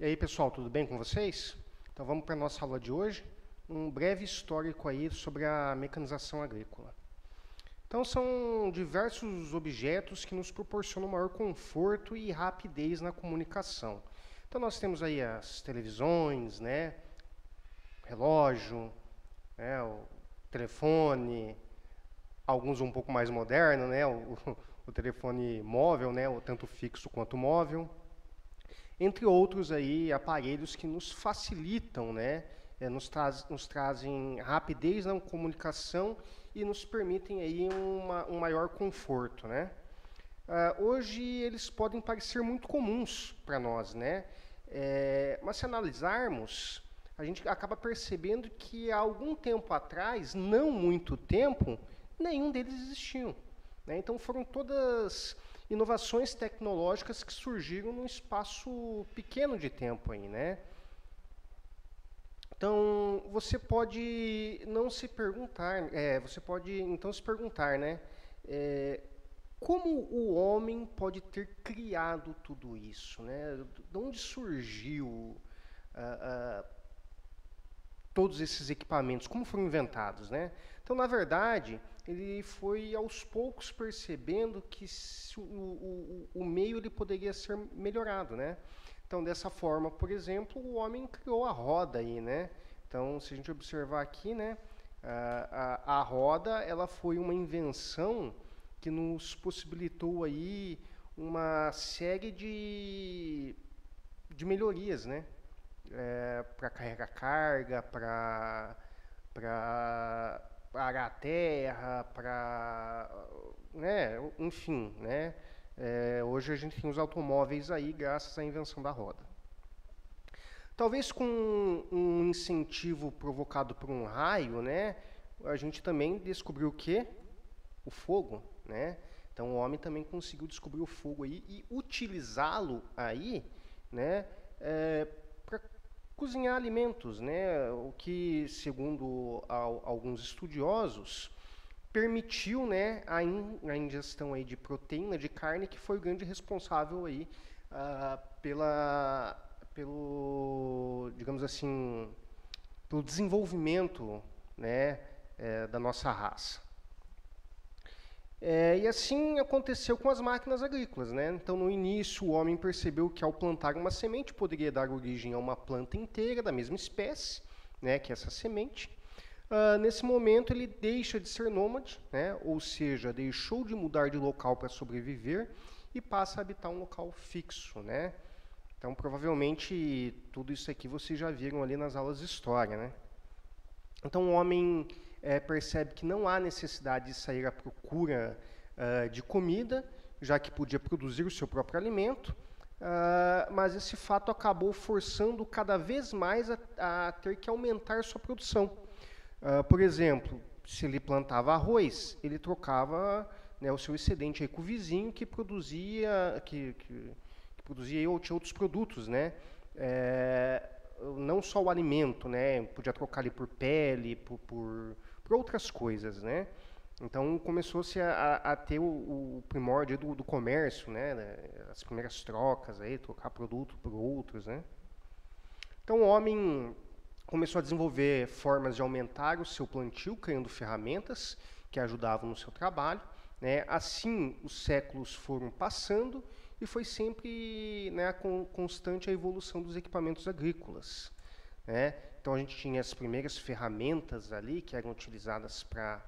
E aí, pessoal, tudo bem com vocês? Então vamos para a nossa aula de hoje, um breve histórico aí sobre a mecanização agrícola. Então são diversos objetos que nos proporcionam maior conforto e rapidez na comunicação. Então nós temos aí as televisões, né, relógio, né, o telefone, alguns um pouco mais modernos, né, o telefone móvel, né, o tanto fixo quanto móvel, entre outros aí aparelhos que nos facilitam, né, nos trazem rapidez na comunicação e nos permitem aí um maior conforto, né? Hoje eles podem parecer muito comuns para nós, né? Mas se analisarmos, a gente acaba percebendo que há algum tempo atrás, não muito tempo, nenhum deles existiu, né? Então foram todas inovações tecnológicas que surgiram num espaço pequeno de tempo aí, né? Então você pode não se perguntar, você pode então se perguntar, né? É, como o homem pode ter criado tudo isso, né? De onde surgiu ah, ah, todos esses equipamentos? Como foram inventados, né? Então, na verdade, ele foi aos poucos percebendo que o meio ele poderia ser melhorado, né? Então, dessa forma, por exemplo, o homem criou a roda aí, né? Então, se a gente observar aqui, né, a roda, ela foi uma invenção que nos possibilitou aí uma série de melhorias, né? Para carregar carga, para arar a terra, para, né, enfim, né? Hoje a gente tem os automóveis aí graças à invenção da roda. Talvez com um incentivo provocado por um raio, né? A gente também descobriu o quê? O fogo, né? Então o homem também conseguiu descobrir o fogo aí e utilizá-lo aí, né? Para cozinhar alimentos, né? O que, segundo alguns estudiosos, permitiu, né, a ingestão aí de proteína de carne, que foi o grande responsável aí pelo, digamos assim, pelo desenvolvimento, né, da nossa raça. E assim aconteceu com as máquinas agrícolas, né? Então, no início, o homem percebeu que ao plantar uma semente poderia dar origem a uma planta inteira da mesma espécie, né, que é essa semente. Nesse momento, ele deixa de ser nômade, né? Ou seja, deixou de mudar de local para sobreviver e passa a habitar um local fixo, né? Então, provavelmente, tudo isso aqui vocês já viram ali nas aulas de história, né? Então, o homem percebe que não há necessidade de sair à procura de comida, já que podia produzir o seu próprio alimento, mas esse fato acabou forçando cada vez mais a ter que aumentar sua produção. Por exemplo, se ele plantava arroz, ele trocava, né, o seu excedente aí com o vizinho que produzia, que produzia ou tinha outros produtos, né? Não só o alimento, né? Podia trocar ali por pele, por outras coisas, né? Então começou-se a ter o primórdio do comércio, né? As primeiras trocas aí, trocar produto por outros, né? Então o homem começou a desenvolver formas de aumentar o seu plantio, criando ferramentas que ajudavam no seu trabalho, né? Assim os séculos foram passando e foi sempre, né, constante a evolução dos equipamentos agrícolas, né? Então a gente tinha as primeiras ferramentas ali que eram utilizadas para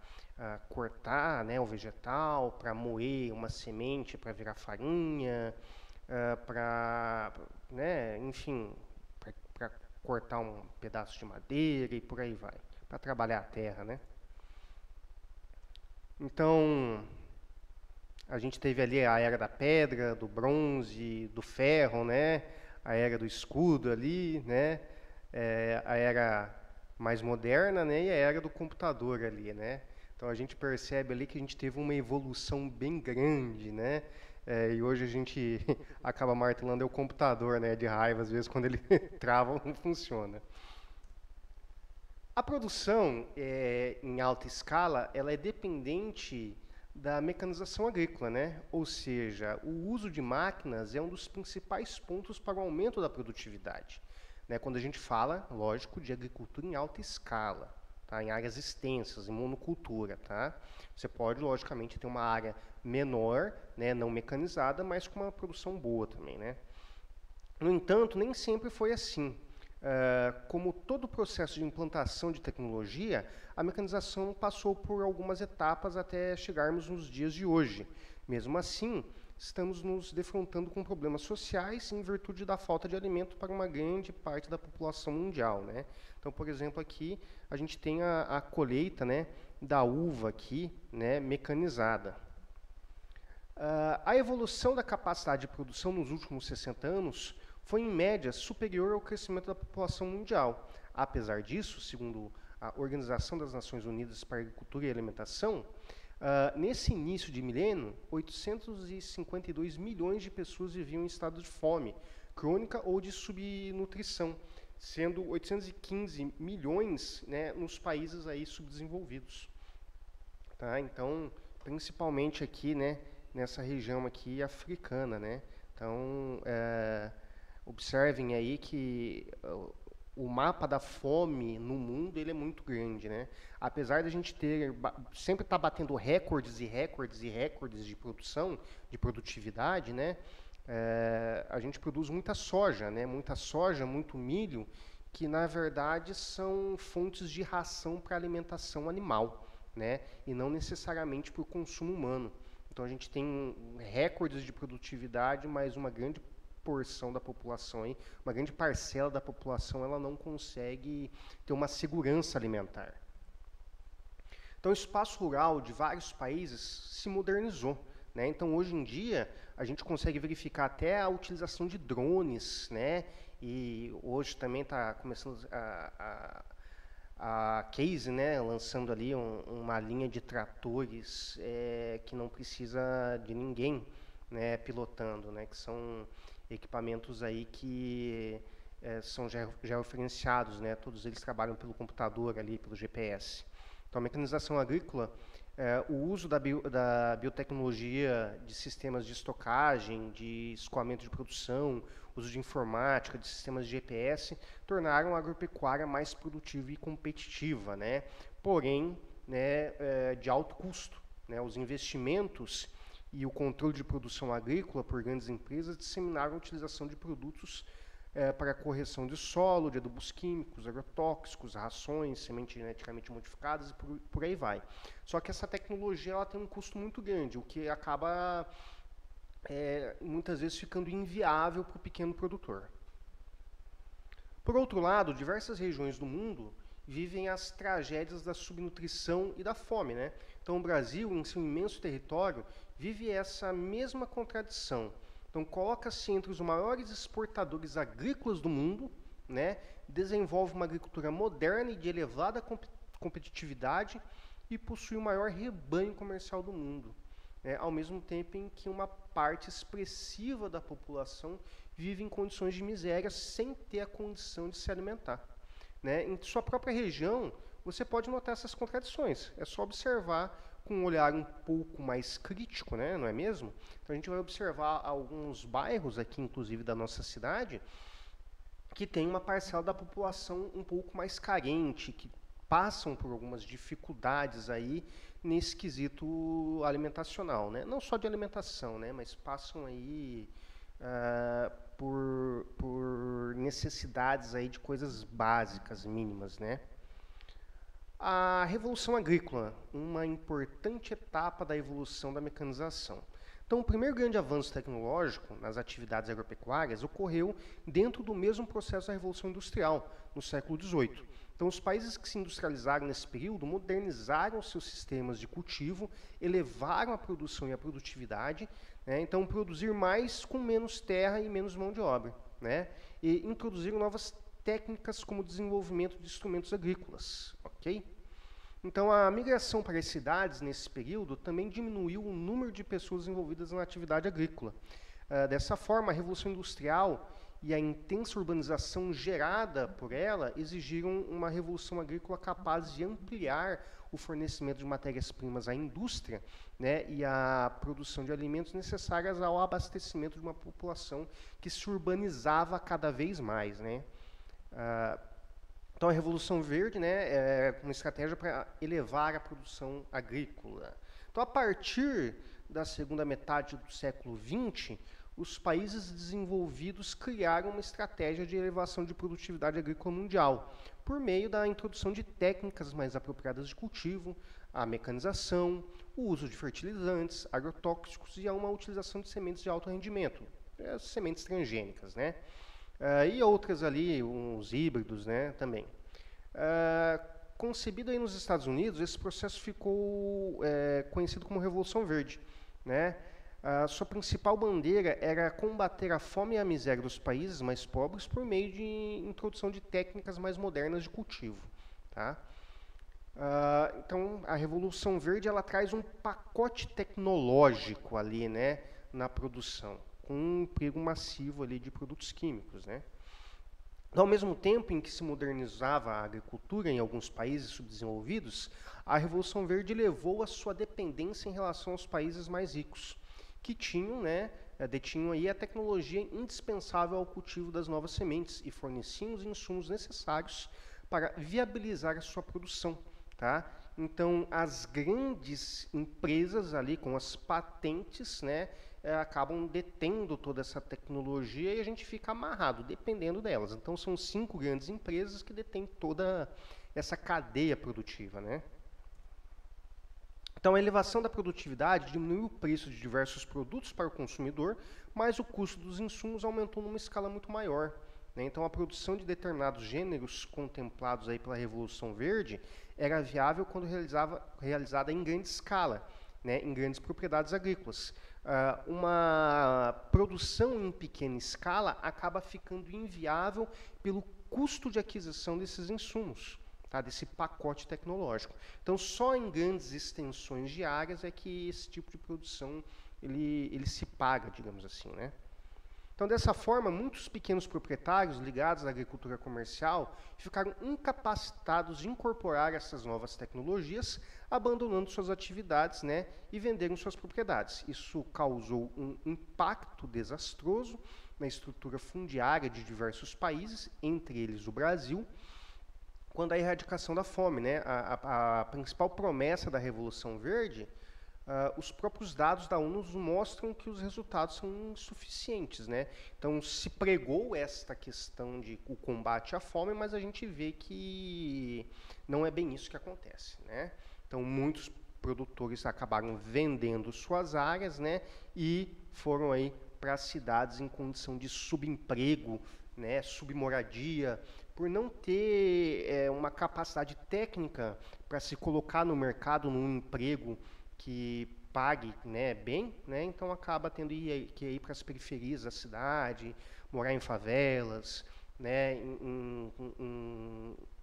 cortar, né, o vegetal, para moer uma semente para virar farinha, para, né, enfim, para cortar um pedaço de madeira e por aí vai, para trabalhar a terra, né? Então a gente teve ali a era da pedra, do bronze, do ferro, né? A era do escudo ali, né? A era mais moderna, né? E a era do computador ali, né? Então a gente percebe ali que a gente teve uma evolução bem grande, né? E hoje a gente acaba martelando o computador, né? De raiva, às vezes, quando ele trava, não funciona. A produção em alta escala, ela é dependente da mecanização agrícola, né? Ou seja, o uso de máquinas é um dos principais pontos para o aumento da produtividade, né? Quando a gente fala, lógico, de agricultura em alta escala, tá? Em áreas extensas, em monocultura, tá? Você pode, logicamente, ter uma área menor, né, não mecanizada, mas com uma produção boa também, né? No entanto, nem sempre foi assim. Como todo o processo de implantação de tecnologia, a mecanização passou por algumas etapas até chegarmos nos dias de hoje. Mesmo assim, estamos nos defrontando com problemas sociais em virtude da falta de alimento para uma grande parte da população mundial, né? Então, por exemplo, aqui a gente tem a colheita, né, da uva aqui, né, mecanizada. A evolução da capacidade de produção nos últimos 60 anos foi, em média, superior ao crescimento da população mundial. Apesar disso, segundo a Organização das Nações Unidas para a Agricultura e Alimentação, nesse início de milênio, 852 milhões de pessoas viviam em estado de fome crônica ou de subnutrição, sendo 815 milhões, né, nos países aí subdesenvolvidos. Tá? Então, principalmente aqui, né, nessa região aqui africana, né? Então, observem aí que o mapa da fome no mundo ele é muito grande, né? Apesar de a gente sempre estar batendo recordes e recordes e recordes de produção, de produtividade, né? A gente produz muita soja, né? Muita soja, muito milho, que na verdade são fontes de ração para alimentação animal, né? E não necessariamente para o consumo humano. Então a gente tem recordes de produtividade, mas uma grande porção da população, aí, uma grande parcela da população, ela não consegue ter uma segurança alimentar. Então o espaço rural de vários países se modernizou, né? Então hoje em dia a gente consegue verificar até a utilização de drones, né? E hoje também está começando a Case, né, lançando ali uma linha de tratores que não precisa de ninguém, né, pilotando, né, que são equipamentos aí que são georreferenciados, né, todos eles trabalham pelo computador ali, pelo GPS. Então a mecanização agrícola, o uso da biotecnologia, de sistemas de estocagem, de escoamento de produção, uso de informática, de sistemas de GPS, tornaram a agropecuária mais produtiva e competitiva, né? Porém, né, de alto custo, né? Os investimentos e o controle de produção agrícola por grandes empresas disseminaram a utilização de produtos para correção de solo, de adubos químicos, agrotóxicos, rações, sementes geneticamente modificadas e por aí vai. Só que essa tecnologia ela tem um custo muito grande, o que acaba muitas vezes ficando inviável para o pequeno produtor. Por outro lado, diversas regiões do mundo vivem as tragédias da subnutrição e da fome, né? Então o Brasil, em seu imenso território, vive essa mesma contradição. Então coloca-se entre os maiores exportadores agrícolas do mundo, né? Desenvolve uma agricultura moderna e de elevada competitividade e possui o maior rebanho comercial do mundo. Ao mesmo tempo em que uma parte expressiva da população vive em condições de miséria sem ter a condição de se alimentar. Né? Em sua própria região, você pode notar essas contradições. É só observar com um olhar um pouco mais crítico, né? Não é mesmo? Então a gente vai observar alguns bairros aqui, inclusive da nossa cidade, que tem uma parcela da população um pouco mais carente, que passam por algumas dificuldades aí nesse quesito alimentacional, né? Não só de alimentação, né? Mas passam aí por necessidades aí de coisas básicas, mínimas, né? A Revolução Agrícola, uma importante etapa da evolução da mecanização. Então, o primeiro grande avanço tecnológico nas atividades agropecuárias ocorreu dentro do mesmo processo da Revolução Industrial, no século XVIII. Então, os países que se industrializaram nesse período modernizaram seus sistemas de cultivo, elevaram a produção e a produtividade, né? Então, produzir mais com menos terra e menos mão de obra, né? E introduziram novas técnicas como o desenvolvimento de instrumentos agrícolas, ok? Então, a migração para as cidades nesse período também diminuiu o número de pessoas envolvidas na atividade agrícola. Dessa forma, a Revolução Industrial e a intensa urbanização gerada por ela exigiram uma revolução agrícola capaz de ampliar o fornecimento de matérias-primas à indústria, né, e a produção de alimentos necessárias ao abastecimento de uma população que se urbanizava cada vez mais, né. Então, a Revolução Verde, né, é uma estratégia para elevar a produção agrícola. Então, a partir da segunda metade do século XX, os países desenvolvidos criaram uma estratégia de elevação de produtividade agrícola mundial, por meio da introdução de técnicas mais apropriadas de cultivo, a mecanização, o uso de fertilizantes, agrotóxicos e a uma utilização de sementes de alto rendimento, as sementes transgênicas, né? E outras ali, uns híbridos, né, também. Concebido aí nos Estados Unidos, esse processo ficou conhecido como Revolução Verde, né? Sua principal bandeira era combater a fome e a miséria dos países mais pobres por meio de introdução de técnicas mais modernas de cultivo, tá? Então, a Revolução Verde ela traz um pacote tecnológico ali, né, na produção, com um emprego massivo ali de produtos químicos, né? Ao mesmo tempo em que se modernizava a agricultura em alguns países subdesenvolvidos, a Revolução Verde levou a sua dependência em relação aos países mais ricos, que tinham, né, detinham aí a tecnologia indispensável ao cultivo das novas sementes e forneciam os insumos necessários para viabilizar a sua produção, tá? Então, as grandes empresas ali com as patentes, né, acabam detendo toda essa tecnologia e a gente fica amarrado, dependendo delas. Então, são 5 grandes empresas que detêm toda essa cadeia produtiva, né? Então, a elevação da produtividade diminuiu o preço de diversos produtos para o consumidor, mas o custo dos insumos aumentou numa escala muito maior, né? Então, a produção de determinados gêneros contemplados aí pela Revolução Verde era viável quando realizada em grande escala, né, em grandes propriedades agrícolas. Uma produção em pequena escala acaba ficando inviável pelo custo de aquisição desses insumos, tá, desse pacote tecnológico. Então, só em grandes extensões de áreas é que esse tipo de produção ele se paga, digamos assim, né? Então, dessa forma, muitos pequenos proprietários ligados à agricultura comercial ficaram incapacitados de incorporar essas novas tecnologias, abandonando suas atividades, né, e venderam suas propriedades. Isso causou um impacto desastroso na estrutura fundiária de diversos países, entre eles o Brasil, quando a erradicação da fome, né, a principal promessa da Revolução Verde, os próprios dados da ONU mostram que os resultados são insuficientes, né? Então, se pregou esta questão de o combate à fome, mas a gente vê que não é bem isso que acontece, né? Então, muitos produtores acabaram vendendo suas áreas, né, e foram aí para as cidades em condição de subemprego, né, submoradia, por não ter uma capacidade técnica para se colocar no mercado num emprego que pague, né, bem, né, então acaba tendo que ir para as periferias da cidade, morar em favelas, né,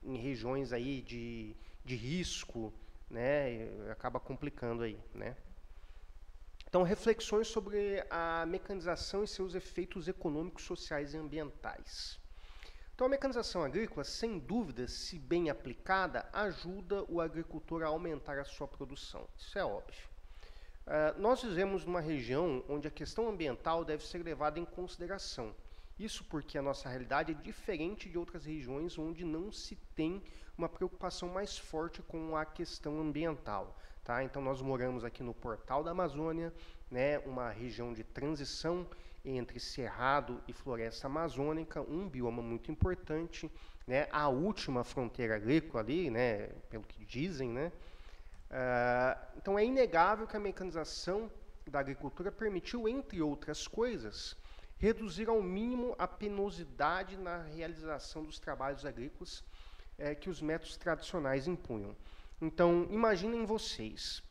em regiões aí de risco, né, acaba complicando aí, né. Então, reflexões sobre a mecanização e seus efeitos econômicos, sociais e ambientais. Então, a mecanização agrícola, sem dúvida, se bem aplicada, ajuda o agricultor a aumentar a sua produção. Isso é óbvio. Nós vivemos numa região onde a questão ambiental deve ser levada em consideração. Isso porque a nossa realidade é diferente de outras regiões onde não se tem uma preocupação mais forte com a questão ambiental, tá? Então, nós moramos aqui no Portal da Amazônia, né, uma região de transição entre cerrado e floresta amazônica, um bioma muito importante, né, a última fronteira agrícola ali, né, pelo que dizem, né. Então, é inegável que a mecanização da agricultura permitiu, entre outras coisas, reduzir ao mínimo a penosidade na realização dos trabalhos agrícolas que os métodos tradicionais impunham. Então, imaginem vocês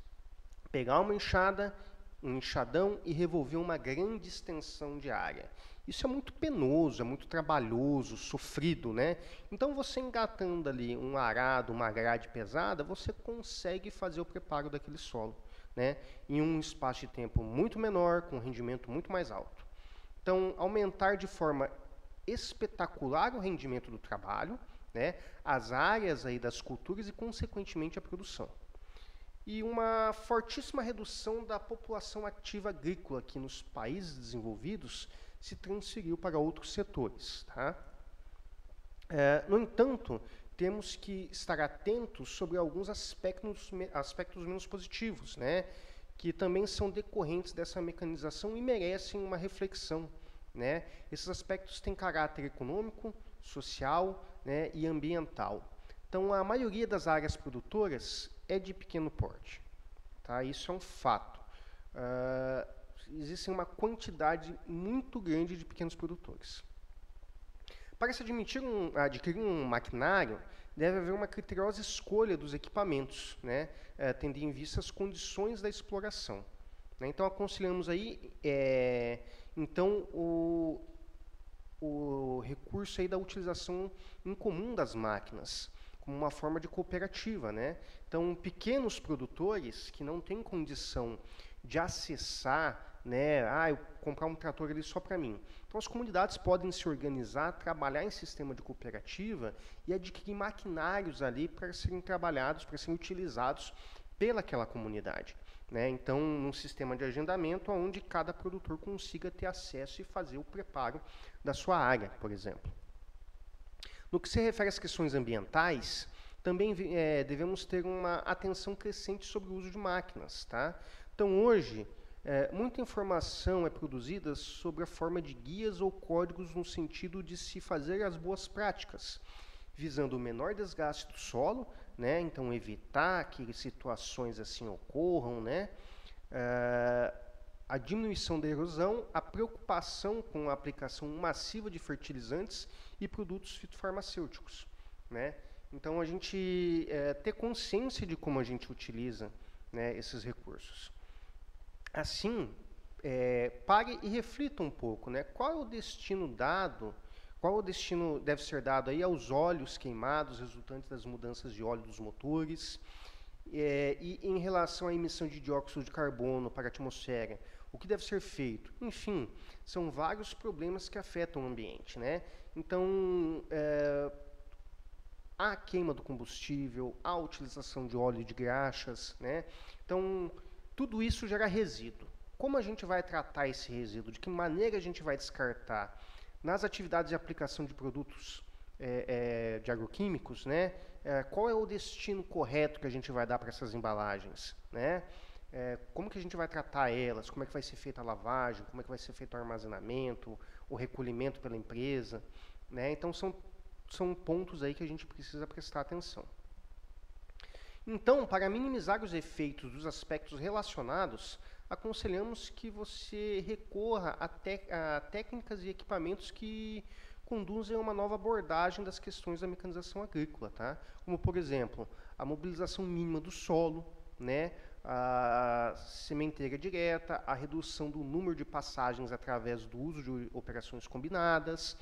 pegar uma enxada, um enxadão e revolver uma grande extensão de área. Isso é muito penoso, é muito trabalhoso, sofrido, né? Então, você engatando ali um arado, uma grade pesada, você consegue fazer o preparo daquele solo, né, em um espaço de tempo muito menor, com um rendimento muito mais alto. Então, aumentar de forma espetacular o rendimento do trabalho, né, as áreas aí das culturas e, consequentemente, a produção, e uma fortíssima redução da população ativa agrícola que nos países desenvolvidos se transferiu para outros setores. Tá? No entanto, temos que estar atentos sobre alguns aspectos menos positivos, né, que também são decorrentes dessa mecanização e merecem uma reflexão. Né? Esses aspectos têm caráter econômico, social, né, e ambiental. Então, a maioria das áreas produtoras é de pequeno porte. Tá? Isso é um fato. Existe uma quantidade muito grande de pequenos produtores. Para se adquirir um maquinário, deve haver uma criteriosa escolha dos equipamentos, né, tendo em vista as condições da exploração. Né? Então, aconselhamos aí, então, o recurso aí da utilização em comum das máquinas, como uma forma de cooperativa. Né? Então, pequenos produtores que não têm condição de acessar, né, eu comprar um trator ali só para mim. Então, as comunidades podem se organizar, trabalhar em sistema de cooperativa e adquirir maquinários ali para serem trabalhados, para serem utilizados pelaquela comunidade. Né? Então, num sistema de agendamento onde cada produtor consiga ter acesso e fazer o preparo da sua área, por exemplo. No que se refere às questões ambientais, também devemos ter uma atenção crescente sobre o uso de máquinas. Tá? Então, hoje, muita informação é produzida sobre a forma de guias ou códigos no sentido de se fazer as boas práticas, visando o menor desgaste do solo, né? Então evitar que situações assim ocorram, né? A diminuição da erosão, a preocupação com a aplicação massiva de fertilizantes e produtos fitofarmacêuticos. Né? Então, a gente ter consciência de como a gente utiliza, né, esses recursos. Assim, pare e reflita um pouco, né? Qual é o destino dado, qual o destino deve ser dado aí aos óleos queimados resultantes das mudanças de óleo dos motores, e em relação à emissão de dióxido de carbono para a atmosfera, o que deve ser feito? Enfim, são vários problemas que afetam o ambiente, né? Então, a queima do combustível, a utilização de óleo de graxas, né? Então, tudo isso gera resíduo. Como a gente vai tratar esse resíduo? De que maneira a gente vai descartar? Nas atividades de aplicação de produtos de agroquímicos, né? Qual é o destino correto que a gente vai dar para essas embalagens? Né? Como que a gente vai tratar elas? Como é que vai ser feita a lavagem? Como é que vai ser feito o armazenamento? O recolhimento pela empresa? Né? Então, são pontos aí que a gente precisa prestar atenção. Então, para minimizar os efeitos dos aspectos relacionados, aconselhamos que você recorra a técnicas e equipamentos que conduzem a uma nova abordagem das questões da mecanização agrícola, tá? Como, por exemplo, a mobilização mínima do solo, né? A sementeira direta, a redução do número de passagens através do uso de operações combinadas,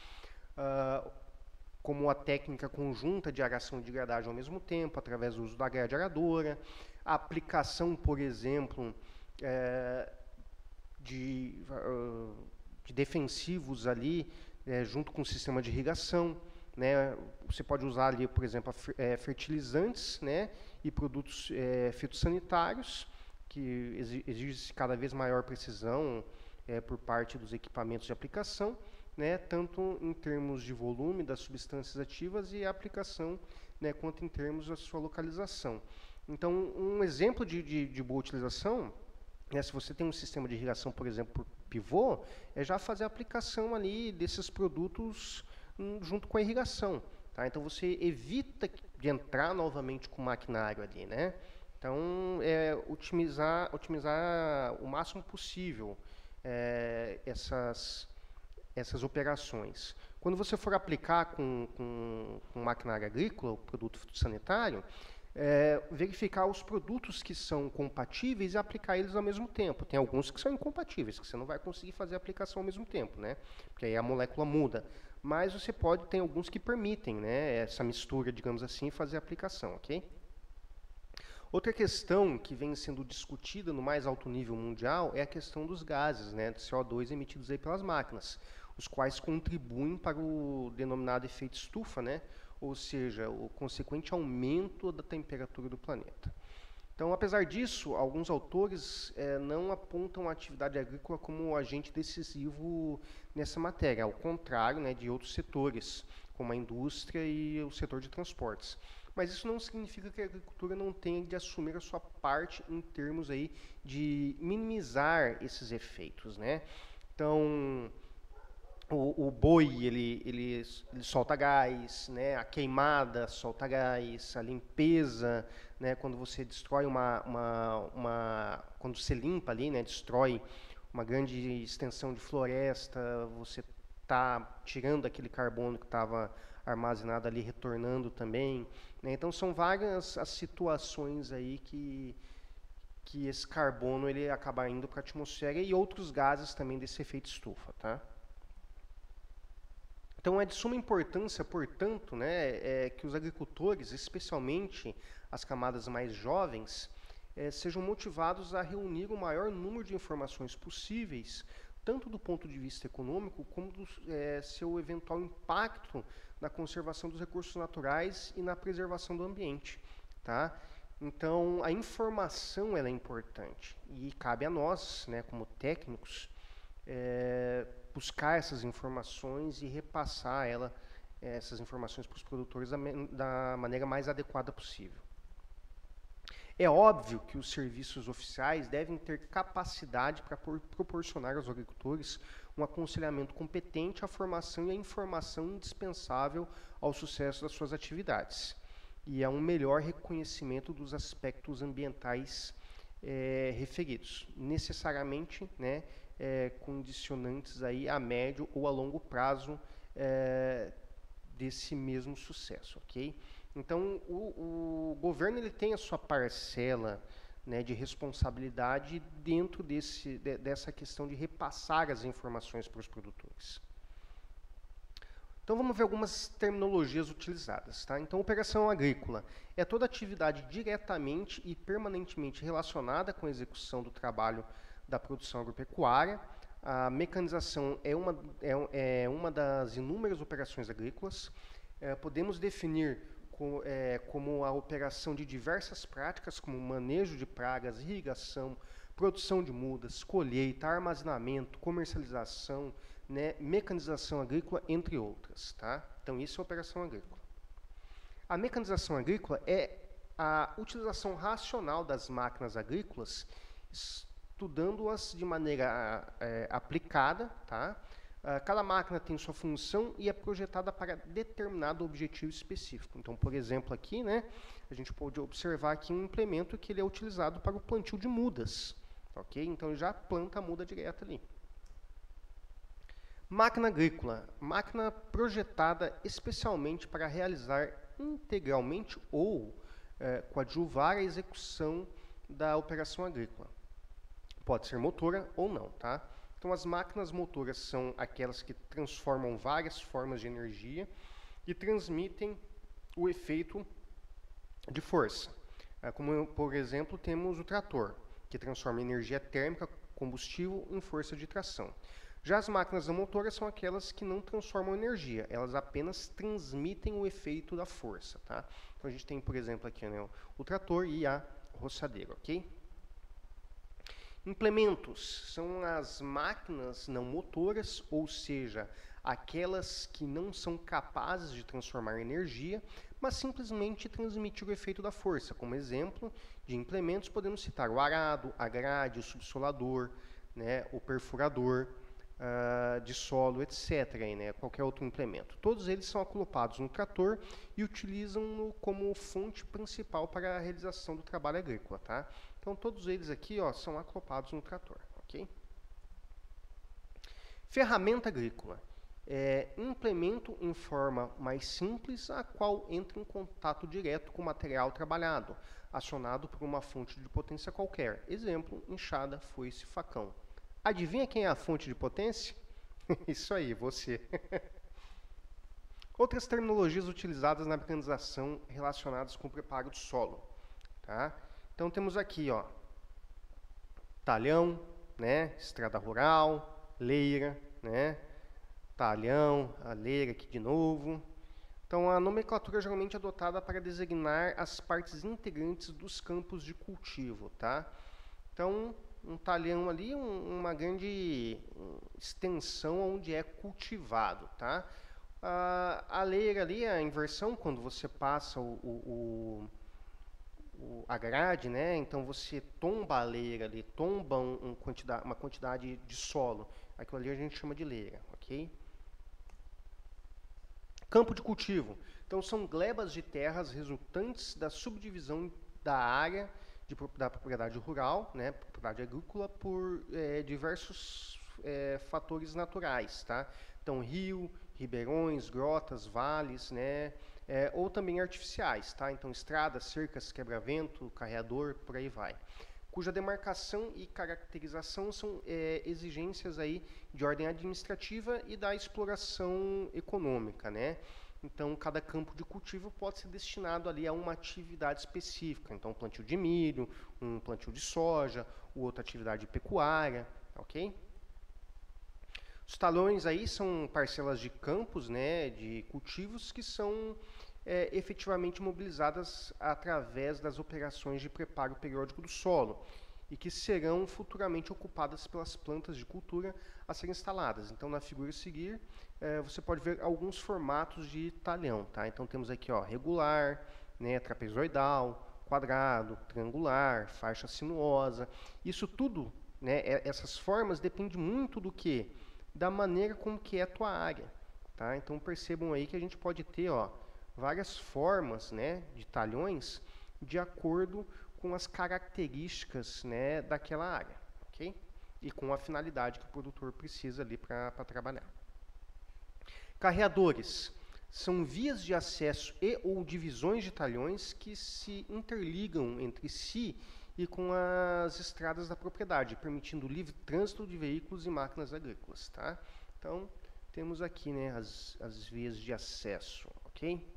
como a técnica conjunta de aração e de gradagem ao mesmo tempo, através do uso da grade aradora, a aplicação, por exemplo, de defensivos ali, junto com o sistema de irrigação. Né? Você pode usar ali, por exemplo, fertilizantes, né? E produtos fitossanitários, que exige cada vez maior precisão por parte dos equipamentos de aplicação, né? Tanto em termos de volume das substâncias ativas e a aplicação, né? Quanto em termos da sua localização. Então, um exemplo de boa utilização, se você tem um sistema de irrigação, por exemplo, por pivô, é já fazer a aplicação ali desses produtos junto com a irrigação. Tá? Então, você evita de entrar novamente com o maquinário ali. Né? Então, otimizar o máximo possível essas operações. Quando você for aplicar com maquinário agrícola, o produto fitossanitário, verificar os produtos que são compatíveis e aplicar eles ao mesmo tempo. Tem alguns que são incompatíveis, que você não vai conseguir fazer a aplicação ao mesmo tempo, né? Porque aí a molécula muda. Mas você tem alguns que permitem, né, essa mistura, digamos assim, fazer a aplicação, ok? Outra questão que vem sendo discutida no mais alto nível mundial é a questão dos gases, né, do CO2 emitidos aí pelas máquinas, os quais contribuem para o denominado efeito estufa, né? Ou seja, o consequente aumento da temperatura do planeta. Então, apesar disso, alguns autores não apontam a atividade agrícola como agente decisivo nessa matéria, ao contrário, né, de outros setores, como a indústria e o setor de transportes. Mas isso não significa que a agricultura não tenha de assumir a sua parte em termos aí de minimizar esses efeitos, né? Então, o boi ele solta gás, né? A queimada solta gás, a limpeza, né? Quando você destrói quando você limpa ali, né? Destrói uma grande extensão de floresta, você está tirando aquele carbono que estava armazenado ali, retornando também, né? Então são várias as situações aí que esse carbono ele acaba indo para a atmosfera e outros gases também desse efeito estufa, tá? Então é de suma importância, portanto, né, que os agricultores, especialmente as camadas mais jovens, sejam motivados a reunir o maior número de informações possíveis, tanto do ponto de vista econômico, como do seu eventual impacto na conservação dos recursos naturais e na preservação do ambiente, tá? Então, a informação ela é importante e cabe a nós, né, como técnicos, buscar essas informações e repassar essas informações para os produtores da maneira mais adequada possível. É óbvio que os serviços oficiais devem ter capacidade para proporcionar aos agricultores um aconselhamento competente, a formação e a informação indispensável ao sucesso das suas atividades e a um melhor reconhecimento dos aspectos ambientais referidos, necessariamente, né, condicionantes aí a médio ou a longo prazo desse mesmo sucesso, ok? Então, o governo ele tem a sua parcela, né, de responsabilidade dentro dessa questão de repassar as informações para os produtores. Então, vamos ver algumas terminologias utilizadas, tá? Então, operação agrícola é toda atividade diretamente e permanentemente relacionada com a execução do trabalho da produção agropecuária. A mecanização é uma das inúmeras operações agrícolas. Podemos definir como a operação de diversas práticas, como manejo de pragas, irrigação, produção de mudas, colheita, armazenamento, comercialização, né, mecanização agrícola, entre outras, tá? Então, isso é a operação agrícola. A mecanização agrícola é a utilização racional das máquinas agrícolas, estudando-as de maneira aplicada, tá? Cada máquina tem sua função e é projetada para determinado objetivo específico. Então, por exemplo, aqui, né, a gente pode observar aqui um implemento que ele é utilizado para o plantio de mudas, ok? Então, ele já planta a muda direta ali. Máquina agrícola, máquina projetada especialmente para realizar integralmente ou coadjuvar a execução da operação agrícola. Pode ser motora ou não, tá? Então, as máquinas motoras são aquelas que transformam várias formas de energia e transmitem o efeito de força. Como, por exemplo, temos o trator, que transforma energia térmica, combustível, em força de tração. Já as máquinas não motoras são aquelas que não transformam energia, elas apenas transmitem o efeito da força, tá? Então, a gente tem, por exemplo, aqui, né, o trator e a roçadeira, ok? Implementos são as máquinas não motoras, ou seja, aquelas que não são capazes de transformar energia, mas simplesmente transmitir o efeito da força. Como exemplo de implementos, podemos citar o arado, a grade, o subsolador, né, o perfurador de solo, etc., né, qualquer outro implemento. Todos eles são acoplados no trator e utilizam-no como fonte principal para a realização do trabalho agrícola, tá? Então, todos eles aqui, ó, são acoplados no trator, ok? Ferramenta agrícola. Implemento em forma mais simples, a qual entra em contato direto com o material trabalhado, acionado por uma fonte de potência qualquer. Exemplo, enxada, foice, facão. Adivinha quem é a fonte de potência? Isso aí, você. Outras terminologias utilizadas na mecanização relacionadas com o preparo do solo, tá? Então, temos aqui, ó, talhão, né, estrada rural, leira, né, talhão, a leira aqui de novo. Então, a nomenclatura geralmente é adotada para designar as partes integrantes dos campos de cultivo, tá? Então, um talhão ali, uma grande extensão onde é cultivado, tá? A leira ali, a inversão, quando você passa a grade, né? Então você tomba a leira ali, tomba uma quantidade de solo. Aquilo ali a gente chama de leira, ok? Campo de cultivo. Então são glebas de terras resultantes da subdivisão da área da propriedade rural, né? Propriedade agrícola, por diversos fatores naturais, tá? Então rio, ribeirões, grotas, vales, né? Ou também artificiais, tá? Então estradas, cercas, quebra-vento, carreador, por aí vai. Cuja demarcação e caracterização são exigências aí de ordem administrativa e da exploração econômica, né? Então, cada campo de cultivo pode ser destinado ali a uma atividade específica. Então, plantio de milho, um plantio de soja, outra atividade pecuária, ok? Os talhões aí são parcelas de campos, né, de cultivos que são efetivamente mobilizadas através das operações de preparo periódico do solo e que serão futuramente ocupadas pelas plantas de cultura a serem instaladas. Então, na figura a seguir, você pode ver alguns formatos de talhão, tá? Então, temos aqui, ó, regular, né, trapezoidal, quadrado, triangular, faixa sinuosa. Isso tudo, né, essas formas dependem muito do quê? Da maneira como que é a tua área, tá? Então, percebam aí que a gente pode ter, ó, várias formas, né, de talhões de acordo com as características, né, daquela área, ok? E com a finalidade que o produtor precisa ali para trabalhar. Carreadores são vias de acesso e ou divisões de talhões que se interligam entre si e com as estradas da propriedade, permitindo o livre trânsito de veículos e máquinas agrícolas, tá? Então, temos aqui, né, as vias de acesso, ok?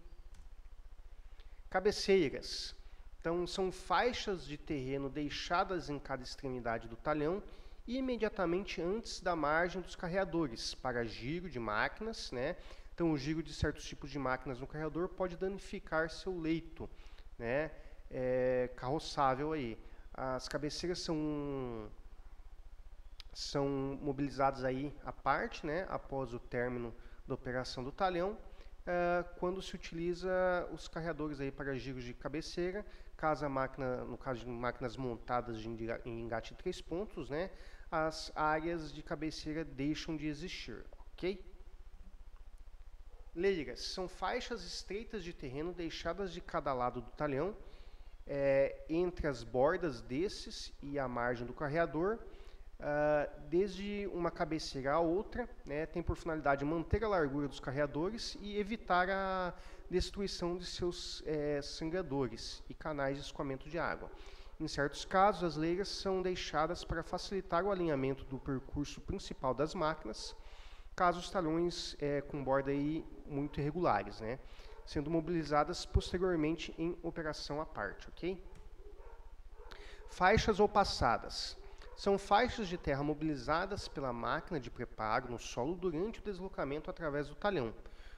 Cabeceiras. Então, são faixas de terreno deixadas em cada extremidade do talhão imediatamente antes da margem dos carreadores, para giro de máquinas, né? Então, o giro de certos tipos de máquinas no carreador pode danificar seu leito, né? Carroçável aí. As cabeceiras são mobilizadas aí à parte, né? Após o término da operação do talhão, quando se utiliza os carreadores aí para giros de cabeceira, caso a máquina, no caso de máquinas montadas em engate de 3 pontos, né, as áreas de cabeceira deixam de existir, ok? Leiras são faixas estreitas de terreno deixadas de cada lado do talhão, entre as bordas desses e a margem do carreador, desde uma cabeceira a outra, né, tem por finalidade manter a largura dos carreadores e evitar a destruição de seus sangradores e canais de escoamento de água. Em certos casos, as leiras são deixadas para facilitar o alinhamento do percurso principal das máquinas, caso os talhões com borda aí muito irregulares, né, sendo mobilizadas posteriormente em operação à parte, ok? Faixas ou passadas. São faixas de terra mobilizadas pela máquina de preparo no solo durante o deslocamento através do talhão,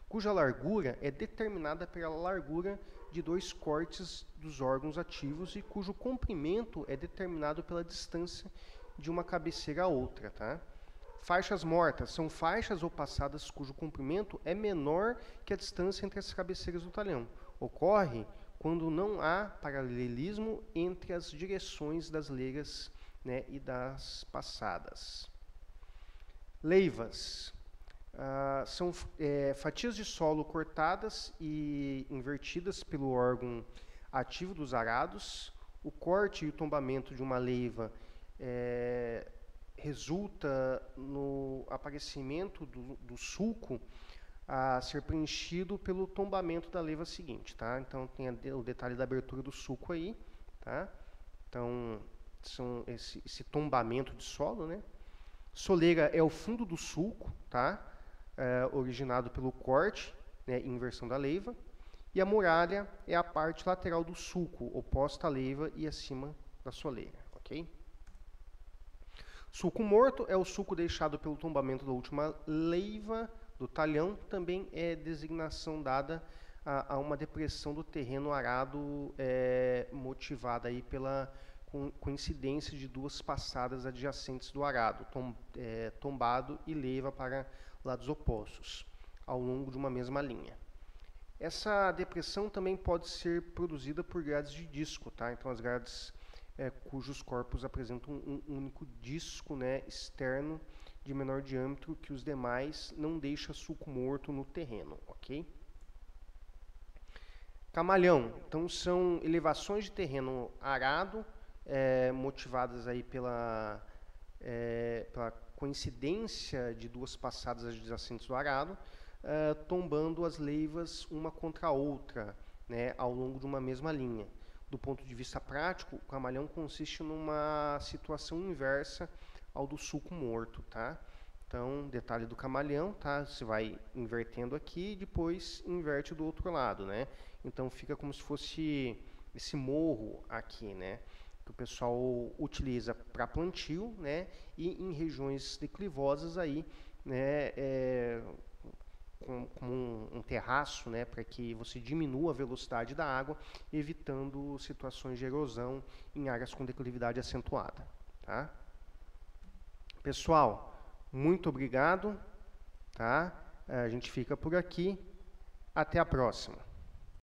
cuja largura é determinada pela largura de 2 cortes dos órgãos ativos e cujo comprimento é determinado pela distância de uma cabeceira a outra, tá? Faixas mortas são faixas ou passadas cujo comprimento é menor que a distância entre as cabeceiras do talhão. Ocorre quando não há paralelismo entre as direções das leiras, né, e das passadas. Leivas são fatias de solo cortadas e invertidas pelo órgão ativo dos arados. O corte e o tombamento de uma leiva resulta no aparecimento do sulco a ser preenchido pelo tombamento da leiva seguinte, tá? Então tem o detalhe da abertura do sulco aí, tá? Então são esse tombamento de solo, né? Soleira é o fundo do sulco, tá? Originado pelo corte, né, e inversão da leiva. E a muralha é a parte lateral do sulco, oposta à leiva e acima da soleira, ok? Sulco morto é o sulco deixado pelo tombamento da última leiva do talhão, também é designação dada a uma depressão do terreno arado motivada aí pela coincidência de duas passadas adjacentes do arado, tombado e leiva para lados opostos, ao longo de uma mesma linha. Essa depressão também pode ser produzida por grades de disco, tá? Então, as grades cujos corpos apresentam um único disco, né, externo de menor diâmetro que os demais, não deixa sulco morto no terreno, ok? Camalhão, então são elevações de terreno arado, motivadas aí pela coincidência de duas passadas adjacentes do arado, tombando as leivas uma contra a outra, né, ao longo de uma mesma linha. Do ponto de vista prático, o camalhão consiste numa situação inversa ao do sulco morto, tá? Então, detalhe do camalhão, tá? Você vai invertendo aqui e depois inverte do outro lado, né? Então, fica como se fosse esse morro aqui, né? Que o pessoal utiliza para plantio, né? E em regiões declivosas aí, né? Com um terraço, né, para que você diminua a velocidade da água, evitando situações de erosão em áreas com declividade acentuada. Tá? Pessoal, muito obrigado. Tá? A gente fica por aqui. Até a próxima.